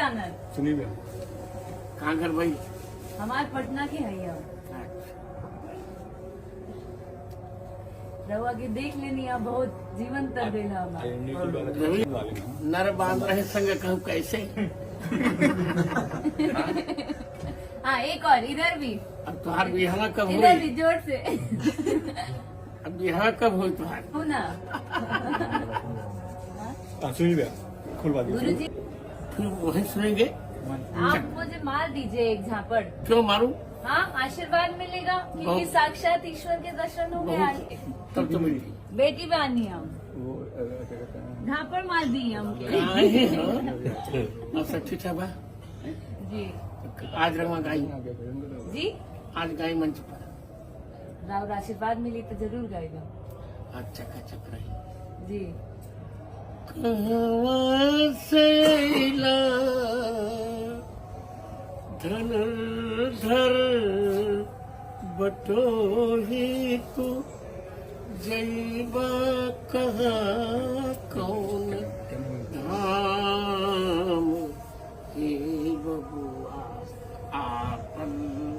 जानत। सुनी बे कहाँ घर भाई? हमार पटना के है अब। रहुआ के देख लेनी अब बहुत जीवन तर देना हमार। नर बांध रहे संग कहूँ कैसे। हाँ एक और इधर भी, अब तुहार बिहार कब इधर भी हुई? जोर से। अब बिहार कब हुई तुहार? हो ना सुनी बे खुलवा दी गुरु जी, फिर वही सुनेंगे। आप मुझे मार दीजिए एक झापड़। क्यों मारूं? हाँ आशीर्वाद मिलेगा क्योंकि बहुत- साक्षात ईश्वर के दर्शन हो गए आज। तब तो मिली बेटी बानी हम, वो क्या कहते हैं झापड़ मार दी हम। काहे हो? अब सब ठीक है बा? जी आज रंगा गाई, जी, आज गाई मंच पर। राव आशीर्वाद मिली तो जरूर गाएगा। अच्छा का चक्र है। जी कहवा से ला धन धर बटोही तू जैबा कहाँ कौन